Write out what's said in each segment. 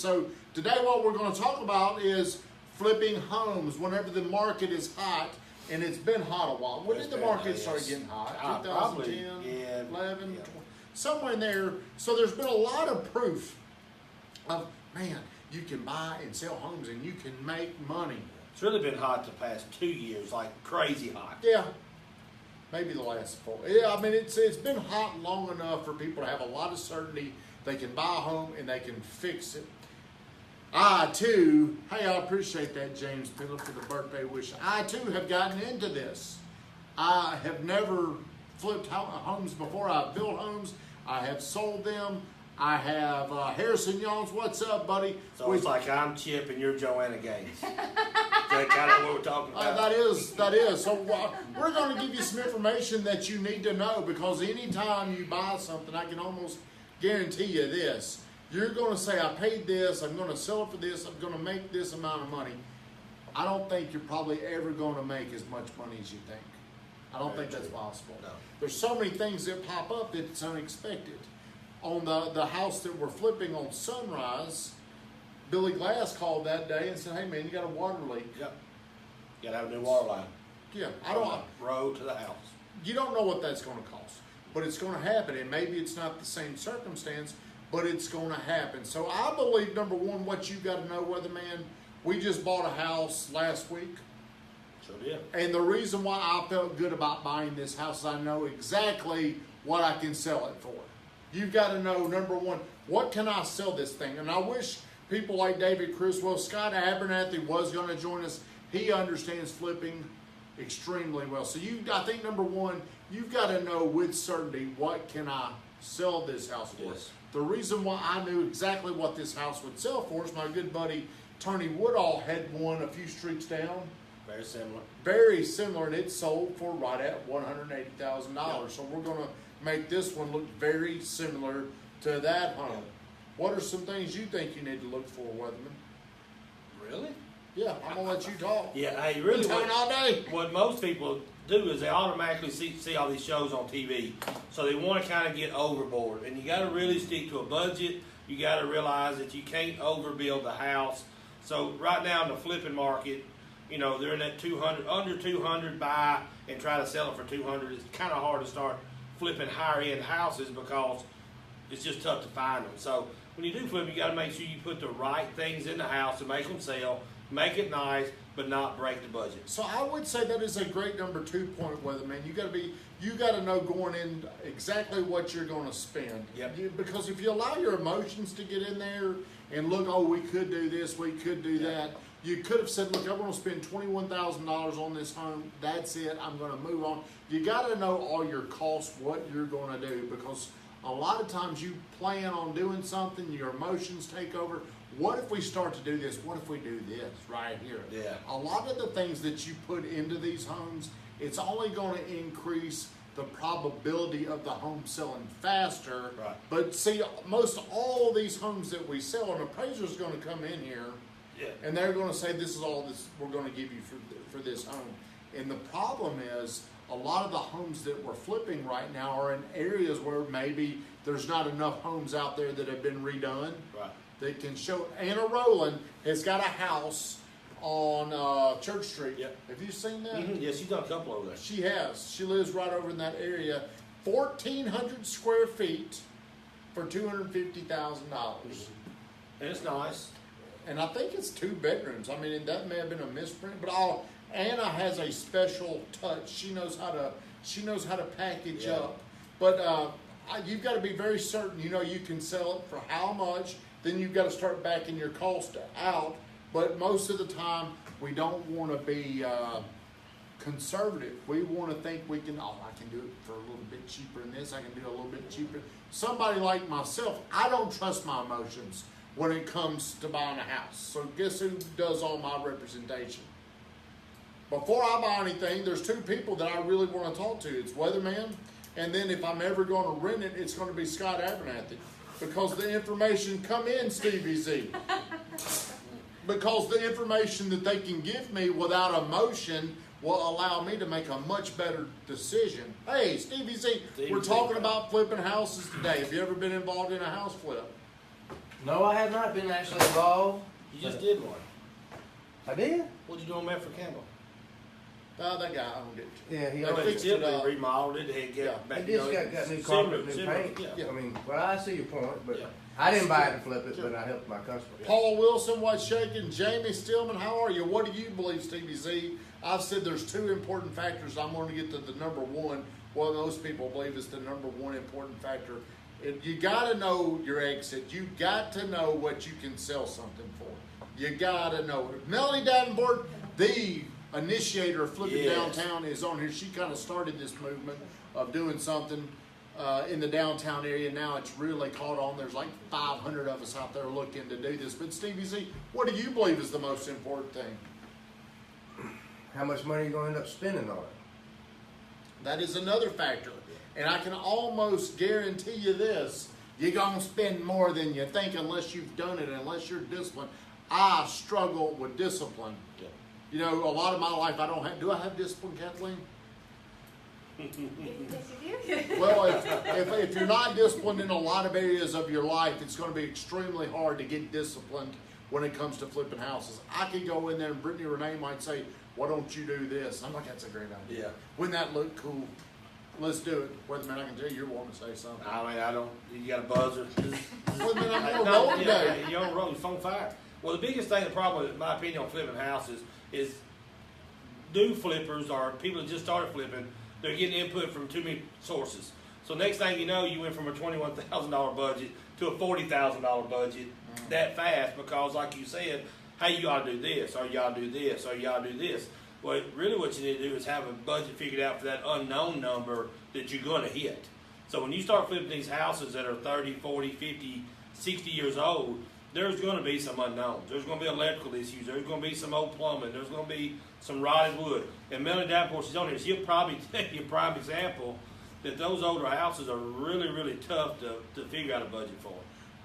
So today what we're going to talk about is flipping homes whenever the market is hot, and it's been hot a while. When did the market start getting hot? 2010, 11, 20, somewhere in there. So there's been a lot of proof of, man, you can buy and sell homes and you can make money. It's really been hot the past 2 years, like crazy hot. Yeah. Maybe the last 4. Yeah, I mean, it's been hot long enough for people to have a lot of certainty. They can buy a home and they can fix it. I, too, hey, I appreciate that, James Pillow, for the birthday wish. I, too, have gotten into this. I have never flipped homes before. I've built homes. I have sold them. I have Harrison Youngs. What's up, buddy? So it's like I'm Chip and you're Joanna Gaines. Is that kind of what we're talking about? That is. So we're going to give you some information that you need to know, because anytime you buy something, I can almost guarantee you this. You're going to say, I paid this, I'm going to sell it for this, I'm going to make this amount of money. I don't think you're probably ever going to make as much money as you think. I don't think that's possible. No. There's so many things that pop up that it's unexpected. On the house that we're flipping on Sunrise, Billy Glass called that day and said, hey man, you got a water leak. Yep. You got to have a new water line. Yeah. From the road to the house. You don't know what that's going to cost, but it's going to happen, and maybe it's not the same circumstance, but it's going to happen. So I believe, number one, what you got to know, Weatherman, we just bought a house last week. Sure did. And the reason why I felt good about buying this house is I know exactly what I can sell it for. You've got to know, number one, what can I sell this thing? And I wish people like David Criswell, Scott Abernathy was going to join us. He understands flipping extremely well. So I think, number one, you've got to know with certainty, what can I sell this house for? Yes. The reason why I knew exactly what this house would sell for is my good buddy Tony Woodall had one a few streets down. Very similar. Very similar, and it sold for right at $180,000. Yep. So we're going to make this one look very similar to that home. Yep. What are some things you think you need to look for, Weatherman? Really? Yeah, I'm going to let you talk. Yeah, hey, really, all day. What most people do is they automatically see all these shows on TV, so they want to kind of get overboard, and you got to really stick to a budget. You got to realize that you can't overbuild the house. So right now in the flipping market, you know, they're in that 200, under 200 buy and try to sell it for 200. It's kind of hard to start flipping higher end houses because it's just tough to find them. So when you do flip, you got to make sure you put the right things in the house to make them sell, make it nice, but not break the budget. So I would say that is a great number 2 point, Weatherman. You got to know going in exactly what you're going to spend. Yep. Because if you allow your emotions to get in there and look, oh, we could do this, we could do that. You could have said, look, I'm going to spend $21,000 on this home. That's it. I'm going to move on. You got to know all your costs, what you're going to do, because a lot of times you plan on doing something, your emotions take over. What if we start to do this? What if we do this right here? Yeah. A lot of the things that you put into these homes, it's only going to increase the probability of the home selling faster. Right. But see, most all these homes that we sell, an appraiser's going to come in here, and they're going to say, this is all this we're going to give you for this home. And the problem is, a lot of the homes that we're flipping right now are in areas where maybe there's not enough homes out there that have been redone. Right. They can show. Anna Rowland has got a house on Church Street. Yep. Have you seen that? Mm-hmm. Yes, she's done a couple over there. She has. She lives right over in that area. 1,400 square feet for $250,000. Mm-hmm. And it's nice. And I think it's 2 bedrooms. I mean, that may have been a misprint, but Anna has a special touch. She knows how to package up. But you've got to be very certain. You know, you can sell it for how much. Then you've got to start backing your cost out. But most of the time, we don't want to be conservative. We want to think we can. Oh, I can do it for a little bit cheaper than this. I can do it a little bit cheaper. Somebody like myself, I don't trust my emotions when it comes to buying a house. So guess who does all my representation? Before I buy anything, there's 2 people that I really want to talk to. It's Weatherman, and then if I'm ever going to rent it, it's going to be Scott Abernathy. Because the information come in, Stevie Z. Because the information that they can give me without emotion will allow me to make a much better decision. Hey, Stevie Z, we're talking about flipping houses today. Have you ever been involved in a house flip? No, I have not been actually involved. You just did one. I did? What'd you do on Medford Campbell? That guy owned it. Yeah, he They already fixed fixed it it, up. remodeled it, they Yeah. got back. They just got new carpet, new paint. Yeah. I mean, well, I see your point, but Yeah. I didn't buy it and flip it, but I helped my customer. Paul Wilson, what's shaking? Jamie Stillman, how are you? What do you believe, Stevie Z? I've said there's two important factors. I'm going to get to the number one. What most people believe is the number one important factor. You got to know your exit. You got to know what you can sell something for. You got to know it. Melanie Davenport, the initiator of Flipping Yes. Downtown, is on here. She kind of started this movement of doing something in the downtown area. Now it's really caught on. There's like 500 of us out there looking to do this. But Stevie Z, what do you believe is the most important thing? How much money are you going to end up spending on it? That is another factor. And I can almost guarantee you this. You're going to spend more than you think unless you've done it, unless you're disciplined. I struggle with discipline. Yeah. You know, a lot of my life I don't have. Do I have discipline, Kathleen? Yes, you do. Well, if you're not disciplined in a lot of areas of your life, it's going to be extremely hard to get disciplined when it comes to flipping houses. I could go in there and Brittany Renee might say, "Why don't you do this?" I'm like, "That's a great idea. Yeah. Wouldn't that look cool? Let's do it." Weatherman, I can tell you're wanting to say something. I mean, I don't. You got a buzzer. Weatherman, I'm on a No, roll today. yeah, you're on a roll. Your phone fire. Well, the biggest thing, the problem, in my opinion, on flipping houses is new flippers or people that just started flipping. They're getting input from too many sources. So next thing you know, you went from a $21,000 budget to a $40,000 budget that fast because, like you said, hey, you ought to do this, or you ought to do this, or you ought to do this. Well, really what you need to do is have a budget figured out for that unknown number that you're going to hit. So when you start flipping these houses that are 30, 40, 50, 60 years old, there's going to be some unknowns. There's going to be electrical issues. There's going to be some old plumbing. There's going to be some rotted wood. And Melanie Davenport, she's on here. She'll probably tell you a prime example that those older houses are really, really tough to figure out a budget for.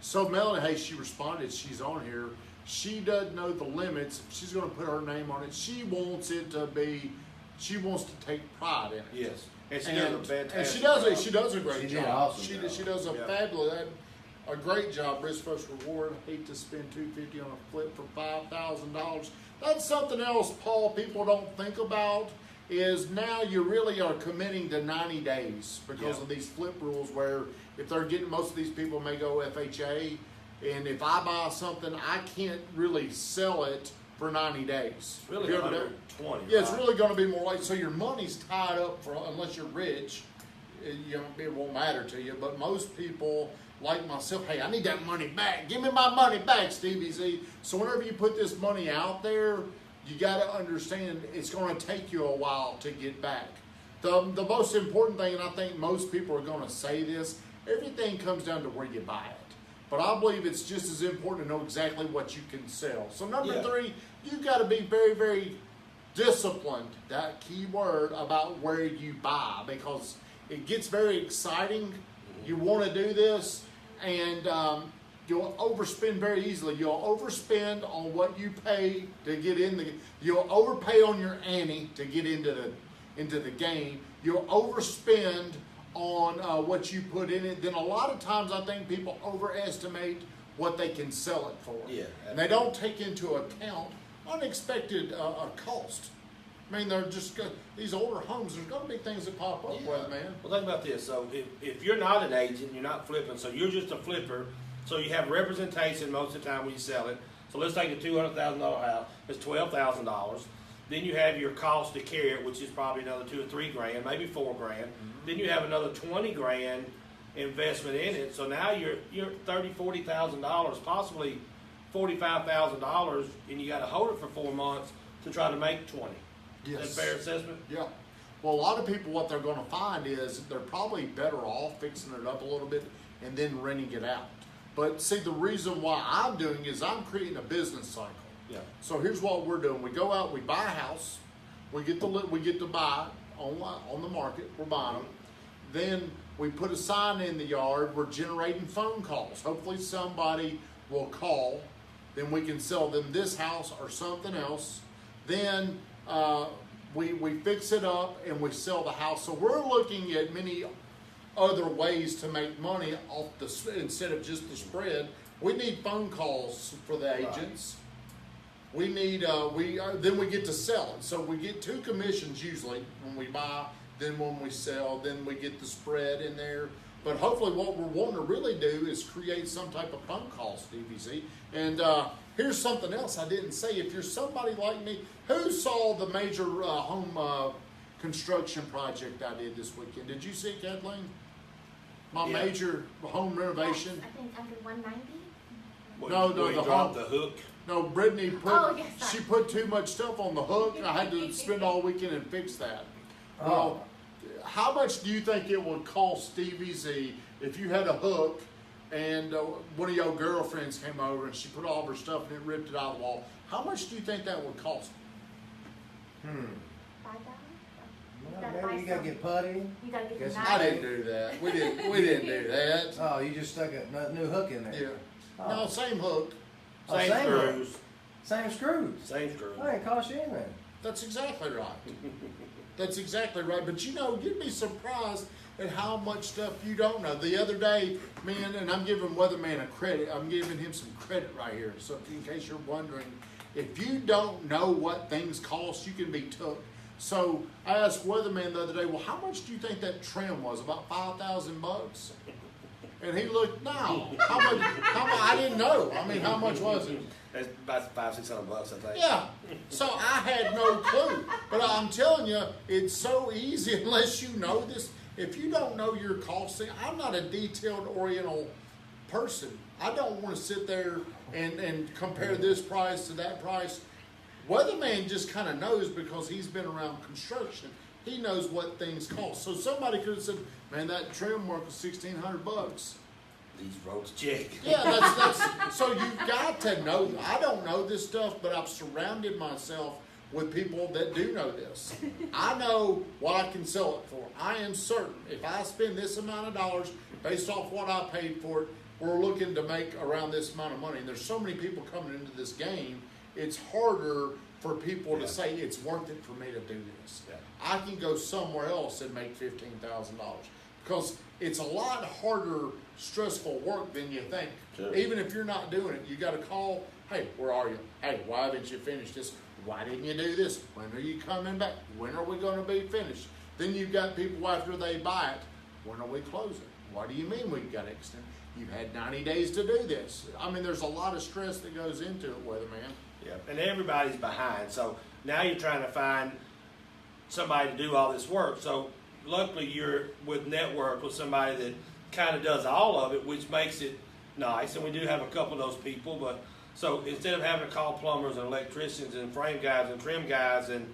So Melanie, hey, she responded. She's on here. She doesn't know the limits. She's going to put her name on it. She wants it to be. She wants to take pride in it. Yes. And she does a fantastic and she does job. She does a great She job. did an awesome she job. she does a Yeah. fabulous, a great job. Risk first reward. I hate to spend $250 on a flip for $5,000. That's something else, Paul. People don't think about is now you really are committing to 90 days because Yeah. of these flip rules. Where if they're getting most of these people may go FHA, and if I buy something, I can't really sell it for 90 days. It's really Have you ever done- 120. Yeah, it's right? really going to be more like, so your money's tied up for, unless you're rich, it won't matter to you. But most people, like myself, hey, I need that money back. Give me my money back, Stevie Z. So whenever you put this money out there, you got to understand it's going to take you a while to get back. The most important thing, and I think most people are going to say this, everything comes down to where you buy it. But I believe it's just as important to know exactly what you can sell. So number Yeah. 3, you've got to be very, very disciplined, that key word, about where you buy, because it gets very exciting. You want to do this, and you'll overspend very easily. You'll overspend on what you pay to get in you'll overpay on your ante to get into the game. You'll overspend on what you put in it. Then a lot of times I think people overestimate what they can sell it for. Yeah, And they don't take into account unexpected cost. I mean, they're just these older homes. There's going to be things that pop up with, man. Well, think about this. So if you're not an agent, you're not flipping, so you're just a flipper, so you have representation most of the time when you sell it. So let's take a $200,000 house. It's $12,000. Then you have your cost to carry it, which is probably another $2 or $3 grand, maybe $4 grand. Then you have another $20 grand investment in it. So now you're $30,000, $40,000, possibly $45,000, and you got to hold it for 4 months to try to make 20. Yes. Is that a fair assessment? Yeah. Well, a lot of people, what they're going to find is they're probably better off fixing it up a little bit and then renting it out. But see, the reason why I'm doing is I'm creating a business cycle. Yeah. So here's what we're doing: we go out, we buy a house, we get to buy on the market. We're buying them. Then we put a sign in the yard. We're generating phone calls. Hopefully, somebody will call. Then we can sell them this house or something else. Then we fix it up and we sell the house. So we're looking at many other ways to make money off instead of just the spread. We need phone calls for the Right. agents. We need, then we get to sell it. So we get 2 commissions usually when we buy, then when we sell, then we get the spread in there. But hopefully what we're wanting to really do is create some type of phone call, Stevie Z. And here's something else I didn't say. If you're somebody like me, who saw the major home construction project I did this weekend? Did you see it, Kathleen? My Yeah. major home renovation? I think under 190. No, Where you the drop home- the hook. No, Brittany put, Oh, yes, sorry. she put too much stuff on the hook. I had to spend all weekend and fix that. Oh. Well, how much do you think it would cost Stevie Z if you had a hook and one of your girlfriends came over and she put all of her stuff and it ripped it out of the wall? How much do you think that would cost? $5,000. Well, maybe you gotta get putty. You gotta get Guess the I I knife. didn't do that. We didn't do that. Oh, you just stuck a new hook in there. Yeah. Oh. No, same hook. Oh, Same same hook. screws. Same screws. Same screws. That ain't cost you anything. That's exactly right. That's exactly right. But you know, you'd be surprised at how much stuff you don't know. The other day, man, and I'm giving Weatherman a credit. I'm giving him some credit right here. So in case you're wondering, if you don't know what things cost, you can be took. So I asked Weatherman the other day, well, how much do you think that trim was? About $5,000? And he looked, no. How much? I didn't know. I mean, how much was it? That's about $500-600, I think. Yeah. So I had no clue. But I'm telling you, it's so easy unless you know this. If you don't know your costing, I'm not a detailed oriental person. I don't want to sit there and compare this price to that price. Weatherman just kind of knows because he's been around construction. He knows what things cost. So somebody could have said, man, that trim work was $1,600. These roads check. Yeah, that's so you've got to know. I don't know this stuff, but I've surrounded myself with people that do know this. I know what I can sell it for. I am certain if I spend this amount of dollars based off what I paid for it, we're looking to make around this amount of money. And there's so many people coming into this game, it's harder for people to say it's worth it for me to do this. Yeah. I can go somewhere else and make $15,000 because it's a lot harder, stressful work than you think. Sure. Even if you're not doing it, you got to call. Hey, where are you? Hey, why haven't you finished this? Why didn't you do this? When are you coming back? When are we going to be finished? Then you've got people after they buy it. When are we closing? What do you mean we've got to extend? You've had 90 days to do this. I mean, there's a lot of stress that goes into it, Weatherman. Yeah, and everybody's behind. So now you're trying to find somebody to do all this work. So luckily you're with network with somebody that kind of does all of it, which makes it nice. And we do have a couple of those people. But so instead of having to call plumbers and electricians and frame guys and trim guys and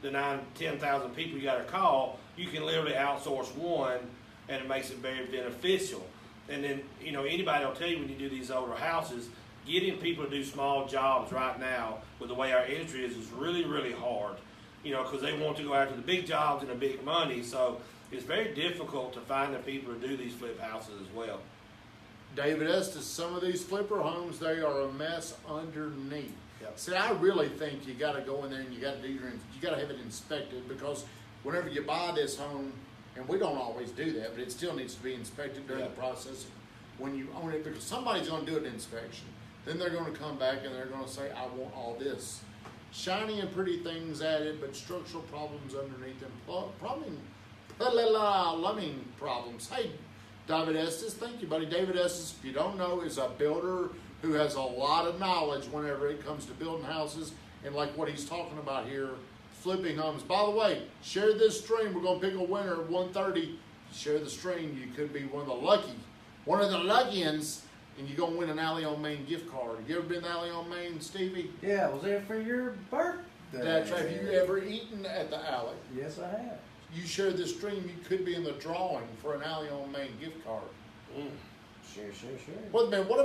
the 10,000 people you got to call, you can literally outsource one, and it makes it very beneficial. And then, you know, anybody will tell you when you do these older houses, getting people to do small jobs right now with the way our industry is really, really hard. You know, because they want to go after the big jobs and the big money. So it's very difficult to find the people to do these flip houses as well. David Estes, some of these flipper homes, they are a mess underneath. Yep. See, I really think you got to go in there and you got to do you got to have it inspected, because whenever you buy this home, and we don't always do that, but it still needs to be inspected during Yep. the process when you own it, because somebody's going to do an inspection. Then they're going to come back and they're going to say, I want all this. Shiny and pretty things added, but structural problems underneath them. Plumbing problems. Hey, David Estes, thank you, buddy. David Estes, if you don't know, is a builder who has a lot of knowledge whenever it comes to building houses, and like what he's talking about here, flipping homes. By the way, share this stream. We're going to pick a winner at 1:30. Share the stream. You could be one of the lucky ones, and you're going to win an Alley on Main gift card. You ever been to Alley on Main, Stevie? Yeah, I was there for your birthday. That's right. Have you ever eaten at the Alley? Yes, I have. You share this stream, you could be in the drawing for an Alley on Main gift card. Sure. Well, man, what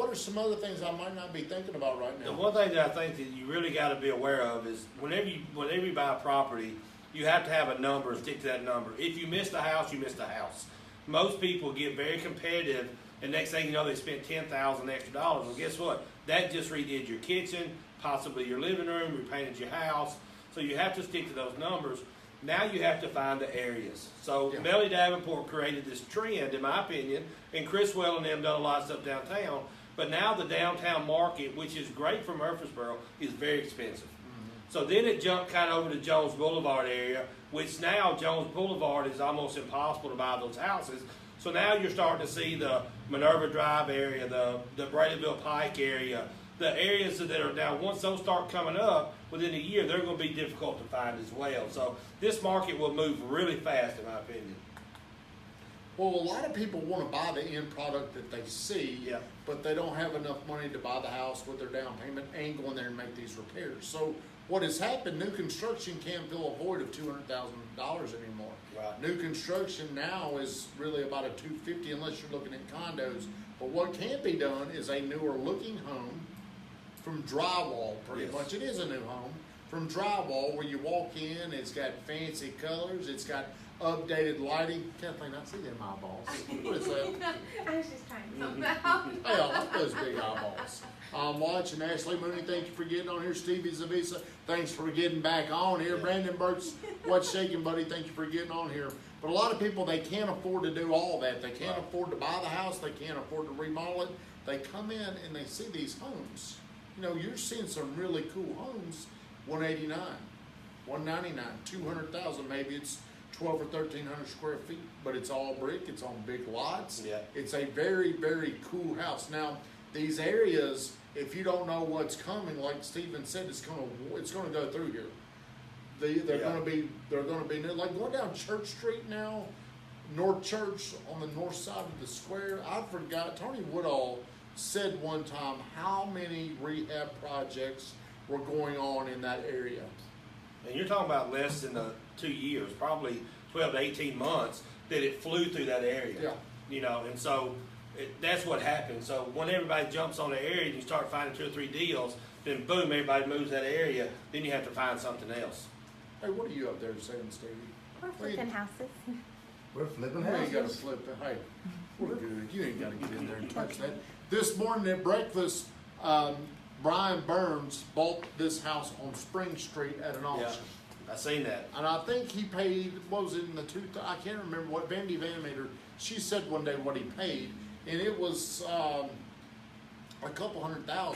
are some other things I might not be thinking about right The now? one thing that I think that you really got to be aware of is whenever you buy a property, you have to have a number and stick to that number. If you miss the house, you miss the house. Most people get very competitive, and next thing you know, they spent $10,000 extra dollars. Well, guess what? That just redid your kitchen, possibly your living room, repainted your house. So you have to stick to those numbers. Now you have to find the areas. So Yeah. Melly Davenport created this trend, in my opinion, and Chris Well and them done a lot of stuff downtown. But now the downtown market, which is great for Murfreesboro, is very expensive. So then it jumped kind of over to Jones Boulevard area, which now Jones Boulevard is almost impossible to buy those houses. So now you're starting to see the Minerva Drive area, the Bradyville Pike area, the areas that are now, once those start coming up, within a year, they're going to be difficult to find as well. So this market will move really fast, in my opinion. Well, a lot of people want to buy the end product that they see, Yeah. but they don't have enough money to buy the house with their down payment and go in there and make these repairs. So what has happened, new construction can't fill a void of $200,000 anymore. Right. New construction now is really about a $250,000 unless you're looking at condos. But what can be done is a newer looking home from drywall, pretty Yes. much. It is a new home from drywall where you walk in, it's got fancy colors, it's got updated lighting. Kathleen, I see them eyeballs. What is that? I was just trying something out. Hey, I like those big eyeballs. I'm watching Ashley Mooney. Thank you for getting on here. Stevie Zavisa, thanks for getting back on here. Brandon Burks, what's shaking, buddy? Thank you for getting on here. But a lot of people, they can't afford to do all that. They can't afford to buy the house. They can't afford to remodel it. They come in and they see these homes. You know, you're seeing some really cool homes. 189, 199, 200,000. Maybe it's 12 or 1,300 square feet, but it's all brick. It's on big lots. Yeah. It's a very, very cool house. Now, these areas, if you don't know what's coming, like Stephen said, it's gonna go through here. They're gonna be like going down Church Street now, North Church on the north side of the square. I forgot. Tony Woodall said one time how many rehab projects were going on in that area. And you're talking about less than 2 years, probably 12 to 18 months, that it flew through that area. Yeah. You know, and so that's what happens. So when everybody jumps on the area and you start finding 2 or 3 deals, then boom, everybody moves that area. Then you have to find something else. Hey, what are you up there saying, Stevie? We're flipping houses. We're flipping You ain't got to houses. flip it. Hey, we're good. You ain't got to get in there and touch that. This morning at breakfast, Brian Burns bought this house on Spring Street at an auction. I seen that. And I think he paid, what was it in the I can't remember what, Vandy Van Meter, she said one day what he paid. And it was a couple $100,000.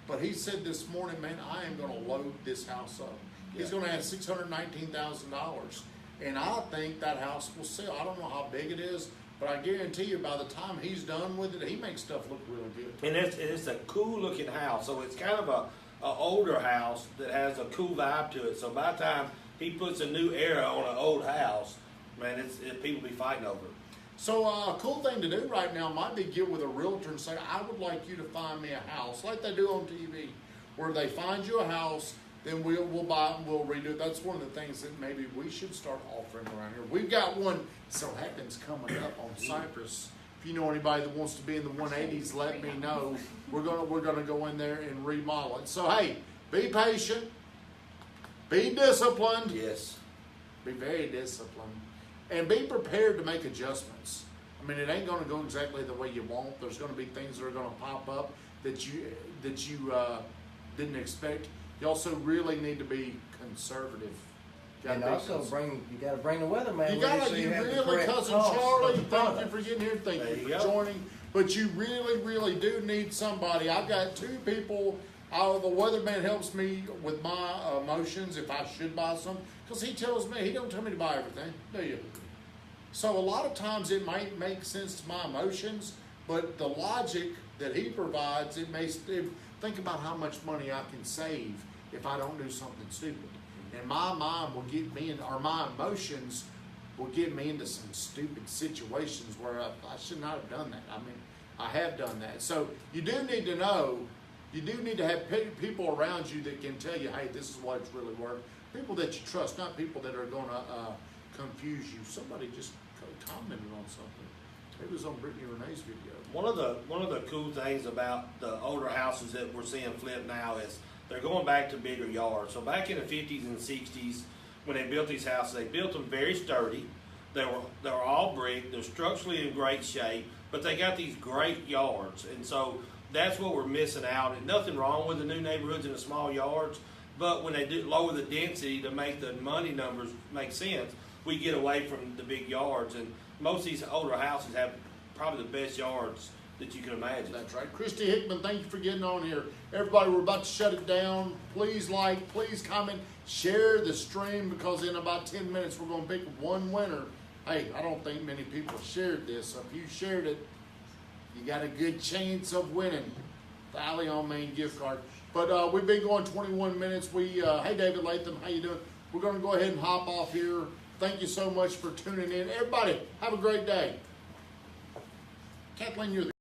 But he said this morning, man, I am going to load this house up. He's going to have $619,000. And I think that house will sell. I don't know how big it is, but I guarantee you by the time he's done with it, he makes stuff look really good. And it's a cool looking house. So it's kind of a older house that has a cool vibe to it. So by the time he puts a new era on an old house, man, people be fighting over it. So a cool thing to do right now might be get with a realtor and say, I would like you to find me a house, like they do on TV, where they find you a house, then we'll buy it and we'll redo it. That's one of the things that maybe we should start offering around here. We've got one, so happens, coming up on Cypress. If you know anybody that wants to be in the 180s, let me know. We're gonna go in there and remodel it. So hey, be patient, be disciplined. Yes. Be very disciplined. And be prepared to make adjustments. I mean, it ain't going to go exactly the way you want. There's going to be things that are going to pop up that you didn't expect. You also really need to be conservative. And also you got to bring the weatherman. You with got so to, you have the really, correct cousin cost Charlie, of the thank you product. for getting here. Thank There you you for go. joining. But you really, really do need somebody. I've got 2 people. The weatherman helps me with my emotions if I should buy some, because he tells me, he don't tell me to buy everything, do you? So a lot of times it might make sense to my emotions, but the logic that he provides, think about how much money I can save if I don't do something stupid. And my mind will get me or my emotions will get me into some stupid situations where I should not have done that. I mean, I have done that. So you do need to know, you do need to have people around you that can tell you, hey, this is what it's really worth. People that you trust, not people that are going to confuse you. Somebody just commented on something. It was on Brittany Renee's video. One of the cool things about the older houses that we're seeing flip now is they're going back to bigger yards. So back in the 50s and 60s, when they built these houses, they built them very sturdy. They were all brick. They're structurally in great shape, but they got these great yards. And so that's what we're missing out. And nothing wrong with the new neighborhoods and the small yards, but when they do lower the density to make the money numbers make sense, we get away from the big yards. And most of these older houses have probably the best yards that you can imagine. That's right. Christy Hickman, thank you for getting on here. Everybody, we're about to shut it down. Please like, please comment, share the stream, because in about 10 minutes we're going to pick one winner. Hey, I don't think many people shared this, so if you shared it, you got a good chance of winning the Alley on Main gift card. But we've been going 21 minutes. Hey, David Latham, how you doing? We're going to go ahead and hop off here. Thank you so much for tuning in. Everybody, have a great day. Kathleen, you're the